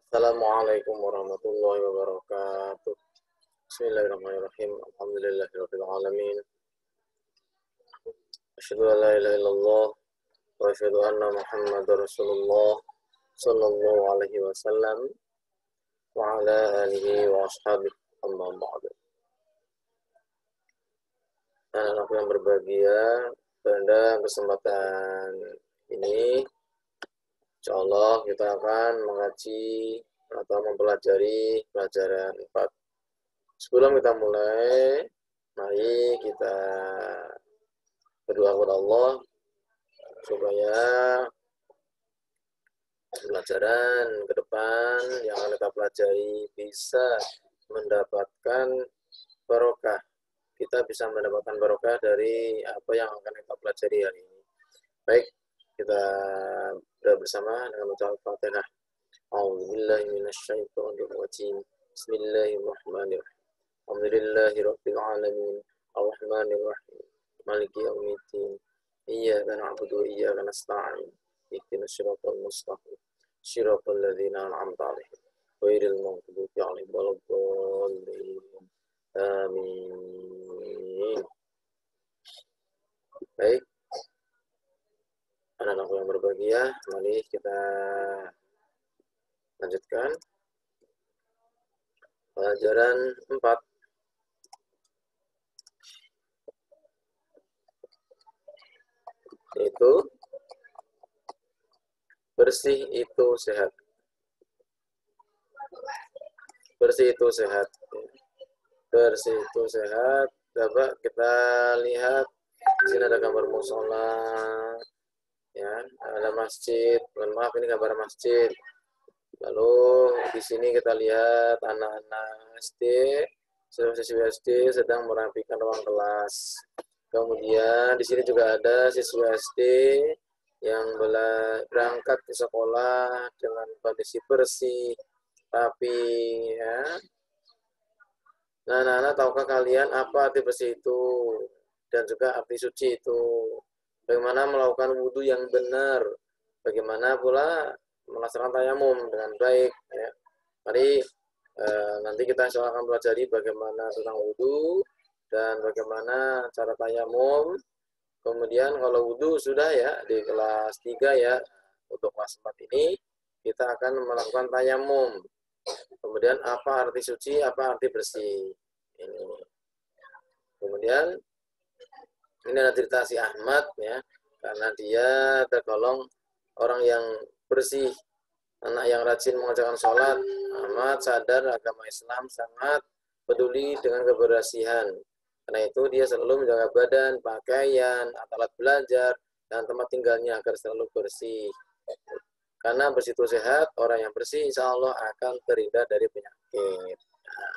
Assalamualaikum warahmatullahi wabarakatuh. Bismillahirrahmanirrahim. Alhamdulillahirabbil alamin. Asyhadu an la ilaha illallah wa asyhadu anna Muhammadar Rasulullah sallallahu alaihi wasallam wa ala alihi wa ashabihi amma ba'du. Anak-anak yang berbahagia, pada kesempatan ini insyaallah kita akan mengaji atau mempelajari pelajaran 4. Sebelum kita mulai, mari kita berdoa kepada Allah supaya pelajaran ke depan yang akan kita pelajari bisa mendapatkan barokah. Kita bisa mendapatkan barokah dari apa yang akan kita pelajari hari ini. Baik, kita berdoa bersama dengan membaca Al-Fatihah. A'udzubillahi minasyaitonir rajim. Bismillahirrahmanirrahim. Alhamdulillahirabbil alamin. Arrahmanir rahim. Maliki yaumiddin. Iyyaka na'budu wa iyyaka nasta'in. Ihdinas siratal mustaqim. Shiratal ladzina an'amta 'alaihim ghairil maghdubi 'alaihim waladdallin. Amin. Baik, anak-anak yang berbahagia, mari kita lanjutkan pelajaran 4. Yaitu bersih itu sehat. Bersih itu sehat. Bersih itu sehat. Coba kita lihat di sini ada gambar musola, ya, ada masjid. Mohon maaf, ini gambar masjid. Lalu di sini kita lihat anak-anak SD, siswa SD sedang merapikan ruang kelas. Kemudian di sini juga ada siswa SD yang berangkat ke sekolah dengan kondisi bersih, rapi, ya. Nah, anak-anak, tahukah kalian apa arti bersih itu dan juga arti suci itu? Bagaimana melakukan wudhu yang benar? Bagaimana pula melaksanakan tayamum dengan baik? Ya. Mari nanti kita akan pelajari bagaimana tentang wudhu dan bagaimana cara tayamum. Kemudian kalau wudhu sudah ya di kelas 3 ya, untuk kelas 4 ini kita akan melakukan tayamum. Kemudian apa arti suci, apa arti bersih. Ini. Kemudian ini ada cerita si Ahmad ya, karena dia tergolong orang yang bersih, anak yang rajin mengerjakan sholat. Ahmad sadar agama Islam sangat peduli dengan kebersihan. Karena itu dia selalu menjaga badan, pakaian, alat belajar, dan tempat tinggalnya agar selalu bersih. Karena bersih itu sehat, orang yang bersih insya Allah akan terhindar dari penyakit. Nah,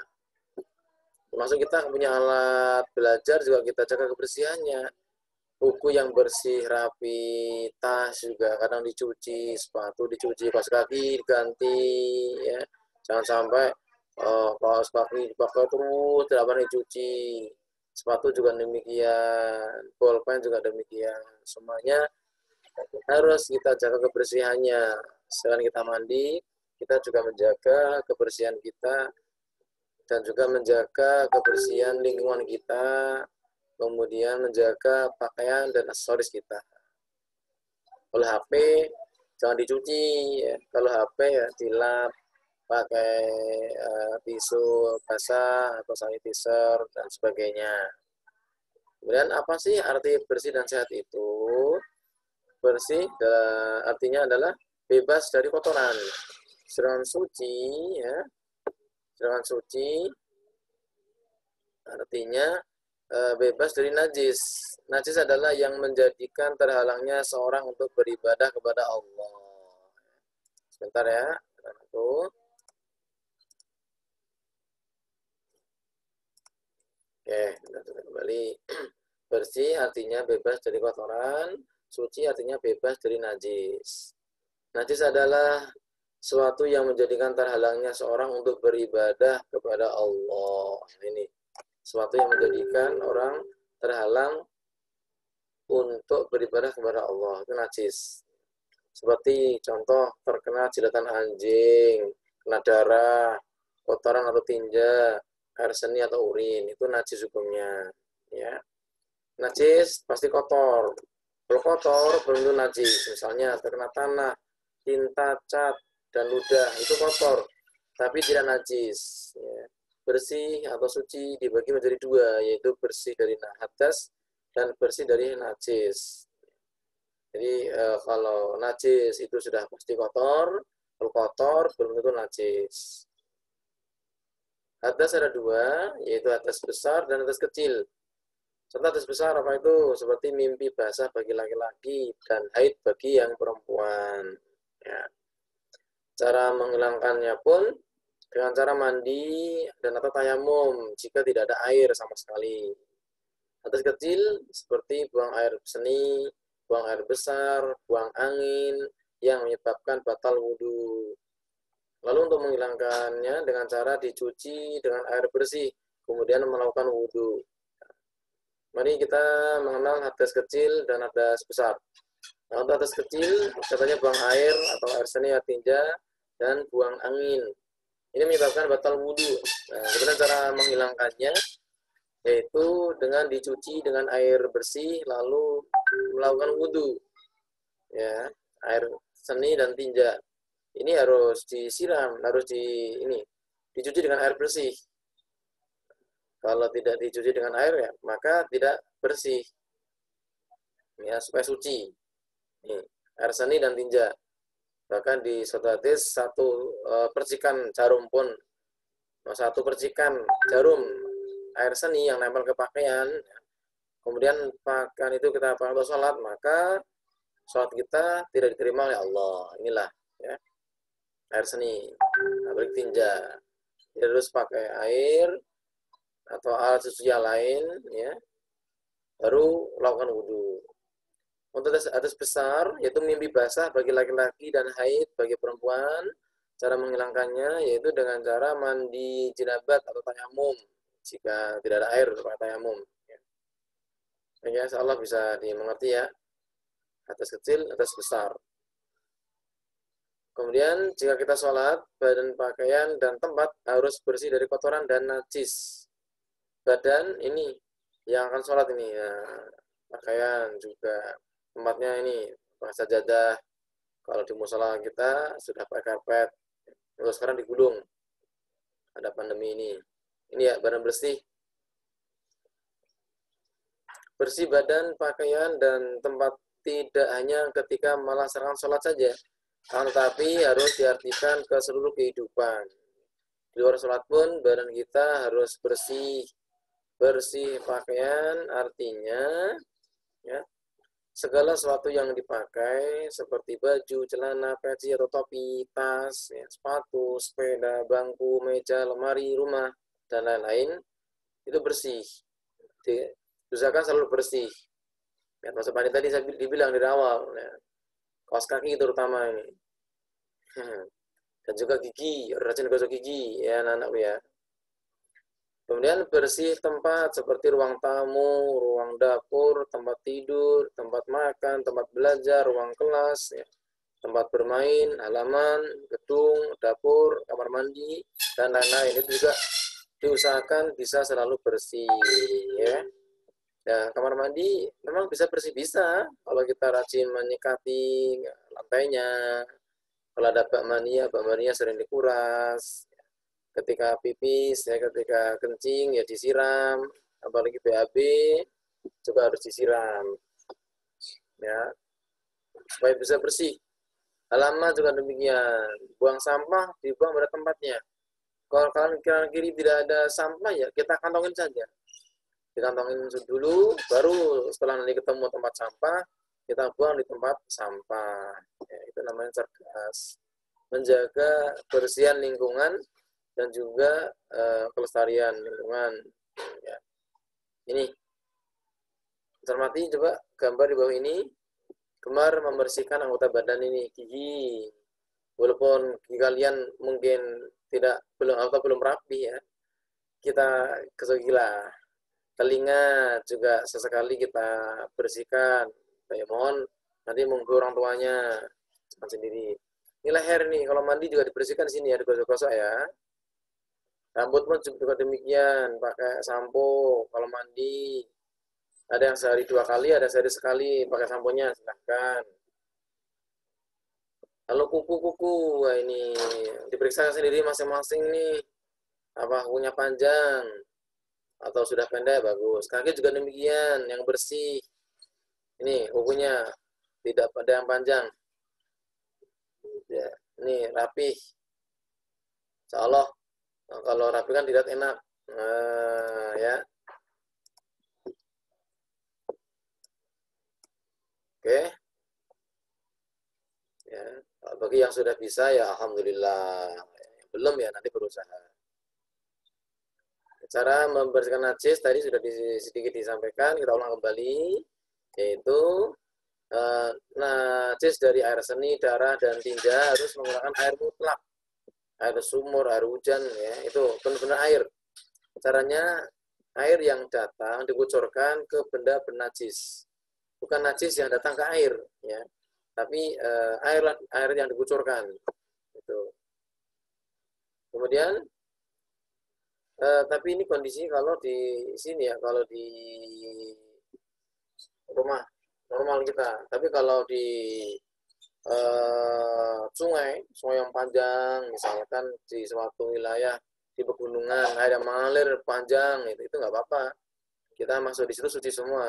termasuk kita punya alat belajar juga kita jaga kebersihannya. Buku yang bersih, rapi, tas juga kadang dicuci, sepatu dicuci, kaos kaki diganti, ya. Jangan sampai kaos kaki dipakai terus, tidak pernah dicuci. Sepatu juga demikian, bolpen juga demikian. Semuanya harus kita jaga kebersihannya. Selain kita mandi, kita juga menjaga kebersihan kita dan juga menjaga kebersihan lingkungan kita, kemudian menjaga pakaian dan aksesoris kita. Kalau HP jangan dicuci, ya. Kalau HP ya dilap pakai tisu basah atau sanitizer dan sebagainya. Kemudian apa sih arti bersih dan sehat itu? Bersih artinya adalah bebas dari kotoran. Sedangkan suci ya, sedangkan suci artinya bebas dari najis. Najis adalah yang menjadikan terhalangnya seorang untuk beribadah kepada Allah. Sebentar ya, itu. Oke, kita kembali. Bersih artinya bebas dari kotoran, suci artinya bebas dari najis. Najis adalah suatu yang menjadikan terhalangnya seorang untuk beribadah kepada Allah. Ini suatu yang menjadikan orang terhalang untuk beribadah kepada Allah. Itu najis. Seperti contoh terkena jilatan anjing, kena darah, kotoran atau tinja, air seni atau urin, itu najis hukumnya. Ya, najis pasti kotor. Kalau kotor belum tentu najis. Misalnya terkena tanah, tinta, cat, dan ludah itu kotor, tapi tidak najis. Ya. Bersih atau suci dibagi menjadi dua, yaitu bersih dari hadas dan bersih dari najis. Jadi kalau najis itu sudah pasti kotor, kalau kotor belum tentu najis. Hadas ada dua, yaitu hadas besar dan hadas kecil. Contoh hadas besar apa itu? Seperti mimpi basah bagi laki-laki dan haid bagi yang perempuan. Ya. Cara menghilangkannya pun dengan cara mandi dan atau tayamum jika tidak ada air sama sekali. Hadas kecil seperti buang air seni, buang air besar, buang angin yang menyebabkan batal wudhu. Lalu untuk menghilangkannya dengan cara dicuci dengan air bersih, kemudian melakukan wudhu. Mari kita mengenal hadas kecil dan hadas besar. Nah, untuk hadas kecil, katanya buang air atau air seni, air tinja, dan buang angin. Ini menyebabkan batal wudhu. Nah, kemudian cara menghilangkannya yaitu dengan dicuci dengan air bersih lalu melakukan wudhu. Ya, air seni dan tinja. Ini harus disiram, harus dicuci dengan air bersih. Kalau tidak dicuci dengan air ya, maka tidak bersih. Ya, supaya suci. Nih, air seni dan tinja. Bahkan di suatu hadis satu percikan jarum pun, satu percikan jarum air seni yang nempel ke pakaian, kemudian pakaian itu kita pakai untuk sholat, maka sholat kita tidak diterima oleh Allah. Inilah ya, air seni, apalagi tinja. Jadi harus pakai air atau alat suci yang lain, ya, baru lakukan wudhu. Untuk hadas besar, yaitu mimpi basah bagi laki-laki dan haid bagi perempuan, cara menghilangkannya yaitu dengan cara mandi jinabat atau tayamum. Jika tidak ada air, pakai tayamum. Ya, insya Allah bisa dimengerti ya. Hadas kecil, hadas besar. Kemudian jika kita sholat, badan, pakaian, dan tempat harus bersih dari kotoran dan najis. Badan ini yang akan sholat ini, ya, pakaian juga, tempatnya ini pakai sajadah. Kalau di musola kita sudah pakai karpet, kalau sekarang digulung, ada pandemi ini. Ini ya, badan bersih. Bersih badan, pakaian, dan tempat tidak hanya ketika melaksanakan sholat saja, tetapi harus diartikan ke seluruh kehidupan. Di luar sholat pun badan kita harus bersih. Bersih pakaian artinya ya, segala sesuatu yang dipakai seperti baju, celana, peci atau topi, tas, ya, sepatu, sepeda, bangku, meja, lemari, rumah, dan lain-lain itu bersih. Usahakan selalu bersih. Ya, Mas Pani tadi saya dibilang dari awal, ya, kaos kaki terutama ini. Dan juga gigi, rajin gosok gigi ya anak-anakku ya. Kemudian bersih tempat seperti ruang tamu, ruang dapur, tempat tidur, tempat makan, tempat belajar, ruang kelas, ya, tempat bermain, halaman, gedung, dapur, kamar mandi, dan lain-lain. Itu juga diusahakan bisa selalu bersih. Ya. Ya, kamar mandi memang bisa bersih, bisa kalau kita rajin menyikati lantainya. Kalau ada bak mania sering dikuras. Ketika pipis, ya, ketika kencing, ya disiram. Apalagi BAB juga harus disiram. Ya, supaya bisa bersih. Halaman juga demikian. Buang sampah, dibuang pada tempatnya. Kalau kanan kiri tidak ada sampah, ya kita kantongin saja. Dikantongin dulu, baru setelah nanti ketemu tempat sampah, kita buang di tempat sampah. Ya, itu namanya cerdas. Menjaga kebersihan lingkungan dan juga kelestarian lingkungan. Ya. Ini, cermati coba gambar di bawah ini. Gemar membersihkan anggota badan ini, gigi. Walaupun gigi kalian mungkin belum rapi ya, kita gosok gigi lah. Telinga juga sesekali kita bersihkan. Ya, mohon nanti mengganggu orang tuanya, jangan sendiri. Ini leher nih, kalau mandi juga dibersihkan di sini ya, digosok-gosok ya. Rambut pun juga demikian, pakai sampo kalau mandi. Ada yang sehari 2 kali, ada sehari sekali pakai samponya, silahkan. Lalu kuku-kuku, wah ini diperiksa sendiri masing-masing nih. Apa kukunya panjang atau sudah pendek, bagus. Kaki juga demikian, yang bersih. Ini kukunya tidak ada yang panjang. Ya, ini rapih. Insya Allah, kalau rapi kan tidak enak. Nah, ya. Oke. Ya. Bagi yang sudah bisa ya alhamdulillah. Belum ya nanti berusaha. Cara membersihkan najis tadi sudah sedikit disampaikan, kita ulang kembali, yaitu najis dari air seni, darah, dan tinja harus menggunakan air mutlak, air sumur, air hujan, ya itu benar-benar air. Caranya air yang datang dikucurkan ke benda bernajis, bukan najis yang datang ke air, ya, tapi air yang dikucurkan. Itu. Kemudian tapi ini kondisi kalau di sini ya, kalau di rumah normal kita. Tapi kalau di sungai yang panjang, misalkan di suatu wilayah di pegunungan, air yang mengalir panjang, itu nggak apa-apa. Kita masuk di situ suci semua,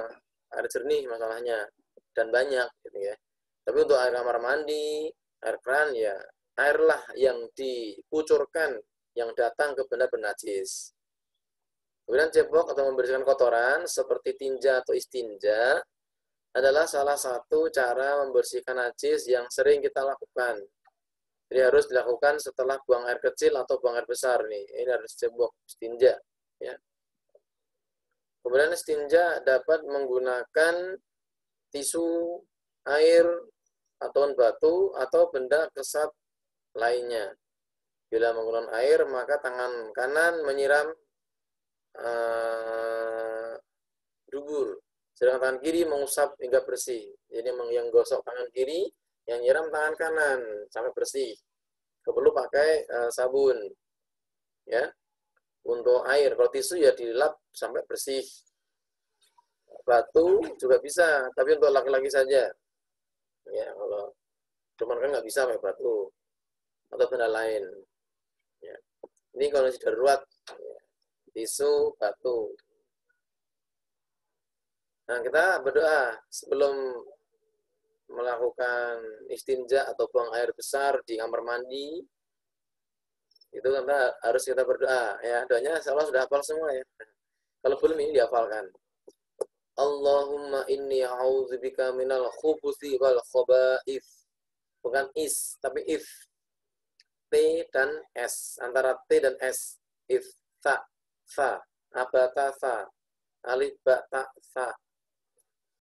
air jernih masalahnya dan banyak, gitu ya. Tapi untuk air kamar mandi, air keran ya, airlah yang dikucurkan yang datang ke benda bernajis. Kemudian cebok atau membersihkan kotoran seperti tinja atau istinja adalah salah satu cara membersihkan najis yang sering kita lakukan. Jadi harus dilakukan setelah buang air kecil atau buang air besar nih. Ini harus cebok, istinja. Ya. Kemudian istinja dapat menggunakan tisu, air, atau batu, atau benda kesat lainnya. Bila menggunakan air, maka tangan kanan menyiram dubur, sedangkan tangan kiri mengusap hingga bersih. Jadi yang gosok tangan kiri, yang nyiram tangan kanan sampai bersih. Perlu pakai sabun, ya. Untuk air, kalau tisu ya dilap sampai bersih. Batu juga bisa, tapi untuk laki-laki saja. Ya, kalau cuman kan nggak bisa pakai batu atau benda lain. Ya. Ini kondisi darurat, ya. Tisu, batu. Nah, kita berdoa sebelum melakukan istinja atau buang air besar di kamar mandi. Itu harus kita berdoa, ya. Doanya insyaallah sudah hafal semua ya. Kalau belum ini dihafalkan. Allahumma inni a'udzubika minal khubuthi wal khaba'ith. Bukan is, tapi if. T dan S. Antara T dan S. If, fa. Abata, fa. Alif, ba, ta, fa.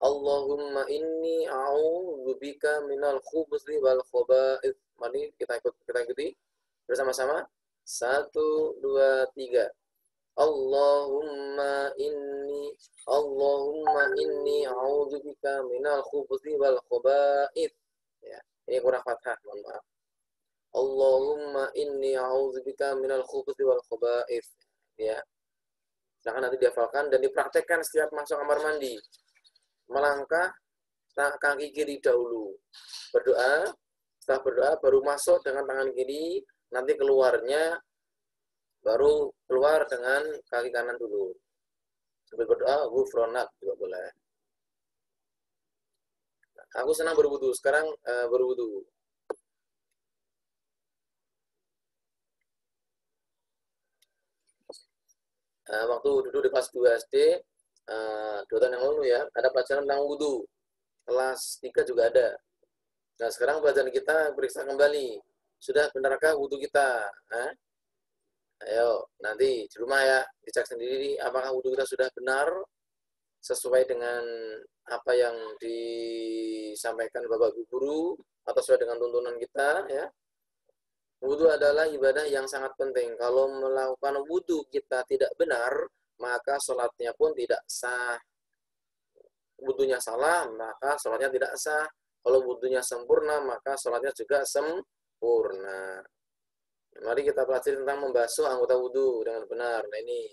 Allahumma inni a'udzubika minal khubuthi wal khaba'ith. Mari kita ikuti bersama-sama. 1, 2, 3. Allahumma inni a'udzubika minal khubuthi wal khaba'ith. Ya, ini kurang fathah, mohon maaf. Allahumma inni a'udzubika minal khubuthi wal khaba'ith. Ya. Silakan nanti dihafalkan dan dipraktekkan setiap masuk kamar mandi. Melangkah kaki kiri dahulu. Berdoa, setelah berdoa baru masuk dengan tangan kiri, nanti keluarnya baru keluar dengan kaki kanan dulu. Sambil berdoa, ghufranak juga boleh. Aku senang berwudu, sekarang berwudu. Waktu duduk di kelas 2 SD, 2 tahun yang lalu ya, ada pelajaran tentang wudu. Kelas 3 juga ada. Nah, sekarang pelajaran kita periksa kembali. Sudah benarkah wudu kita? Ayo, nanti di rumah ya, dicek sendiri apakah wudu kita sudah benar sesuai dengan apa yang disampaikan Bapak Guru atau sesuai dengan tuntunan kita ya. Wudu adalah ibadah yang sangat penting. Kalau melakukan wudu kita tidak benar, maka sholatnya pun tidak sah. Wudunya salah, maka sholatnya tidak sah. Kalau wudunya sempurna, maka sholatnya juga sempurna. sempurna. Mari kita pelajari tentang membasuh anggota wudhu dengan benar. Nah ini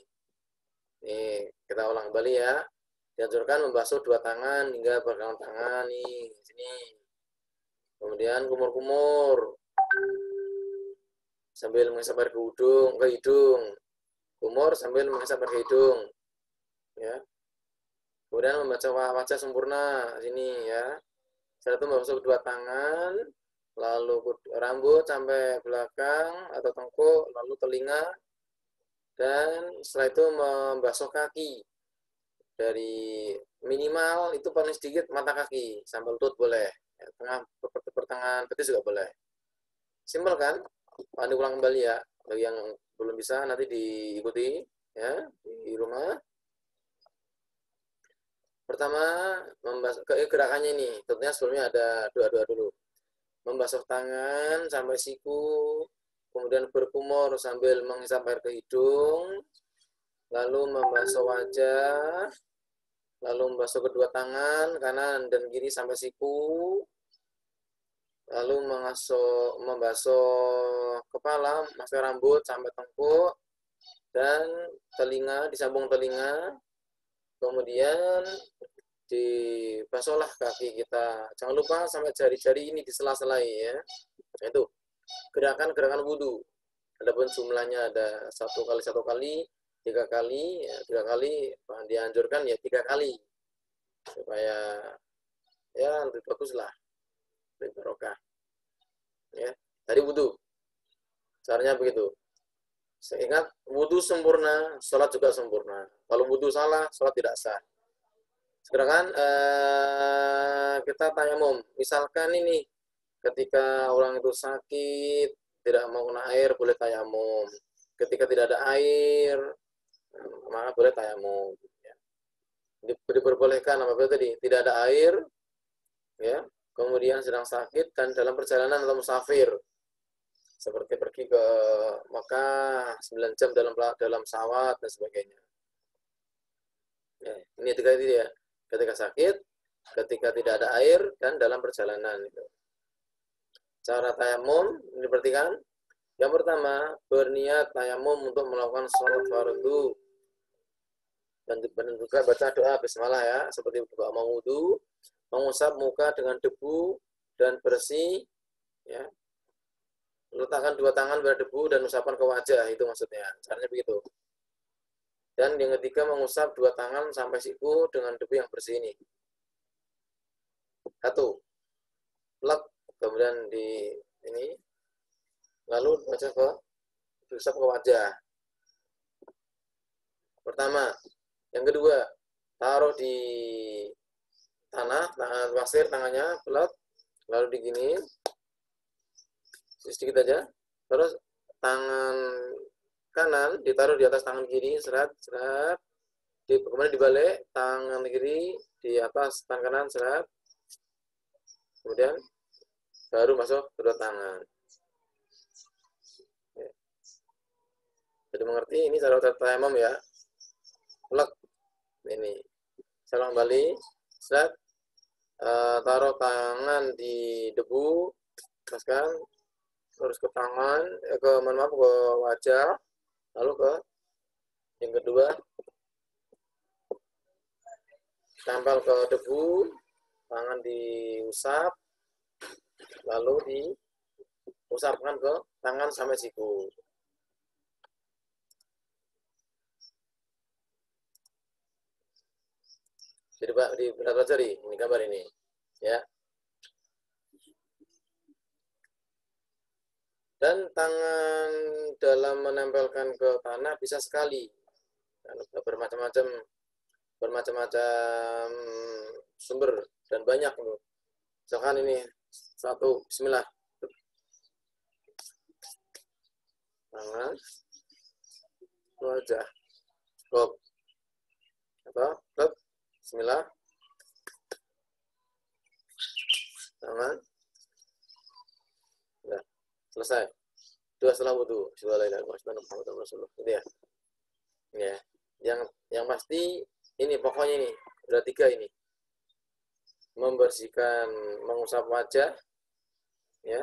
kita ulang kembali ya. Dianjurkan membasuh 2 tangan hingga pergelangan tangan nih sini. Kemudian kumur-kumur sambil menghisap air ke hidung. Kumur sambil menghisap air ke hidung. Ya. Kemudian membaca wajah sempurna sini ya. Setelah itu membasuh 2 tangan, lalu rambut sampai belakang atau tengkuk, lalu telinga, dan setelah itu membasuh kaki dari minimal itu paling sedikit mata kaki sampai lutut boleh, ya, pertengahan betis juga boleh. Simpel kan? Anda ulang kembali ya. Bagi yang belum bisa nanti diikuti ya di rumah. Pertama, gerakannya ini, tentunya sebelumnya ada doa-doa dulu. Membasuh tangan sampai siku, kemudian berkumur sambil menghisap air ke hidung, lalu membasuh wajah, lalu membasuh kedua tangan, kanan dan kiri sampai siku, lalu membasuh kepala, masuk rambut sampai tengkuk, dan telinga, disambung telinga, kemudian dibasuhlah kaki kita. Jangan lupa sampai jari-jari ini disela-selai ya. Itu gerakan-gerakan wudhu. Adapun jumlahnya ada 1 kali 1 kali, 3 kali, ya 3 kali, dianjurkan ya 3 kali supaya ya lebih bagus lah, lebih barokah. Ya, dari wudhu. Caranya begitu. Ingat, wudhu sempurna, sholat juga sempurna. Kalau wudhu salah, sholat tidak sah. Sekarang kita tayamum. Misalkan ini ketika orang itu sakit, tidak mau kena air, boleh tayamum. Ketika tidak ada air, maka boleh tayamum. Ya. Diperbolehkan apabila tadi tidak ada air, ya, kemudian sedang sakit dan dalam perjalanan atau musafir, seperti pergi ke Mekah 9 jam dalam pesawat dan sebagainya. Ya, ini 3 itu ya. Ketika sakit, ketika tidak ada air, dan dalam perjalanan. Cara tayamum, ini diperhatikan. Yang pertama, berniat tayamum untuk melakukan sholat fardu. Dan juga baca doa bismillah ya, seperti doa mau wudu, mengusap muka dengan debu dan bersih, ya. Letakkan 2 tangan berdebu dan usapkan ke wajah, itu maksudnya. Caranya begitu. Dan yang ketiga, mengusap 2 tangan sampai siku dengan debu yang bersih ini. 1. Lek, kemudian di ini, lalu diusap ke wajah. Pertama. Yang kedua, taruh di tanah pasir tangannya, pelat, lalu diginiin, sedikit aja. Terus tangan kanan ditaruh di atas tangan kiri, serat, kemudian dibalik, tangan kiri di atas tangan kanan, serat, kemudian baru masuk kedua tangan. Jadi mengerti, ini cara tayamum ya. Lek, ini. Saya kembali, serat, taruh tangan di debu, lepaskan, terus ke tangan, ke wajah, lalu ke yang kedua, tempel ke debu, tangan diusap, lalu diusapkan ke tangan sampai siku. Jadi Pak, di berat jari, ini gambar ini, ya. Dan tangan dalam menempelkan ke tanah bisa sekali. Bermacam-macam sumber dan banyak loh. Misalkan ini 1, bismillah. Tangan, wajah, stop. Stop. Bismillah. Tangan. Nah, selesai. 2 setelah wudu. Itu ya. Ya. Yang pasti ini pokoknya ini, udah 3 ini. Membersihkan, mengusap wajah, ya.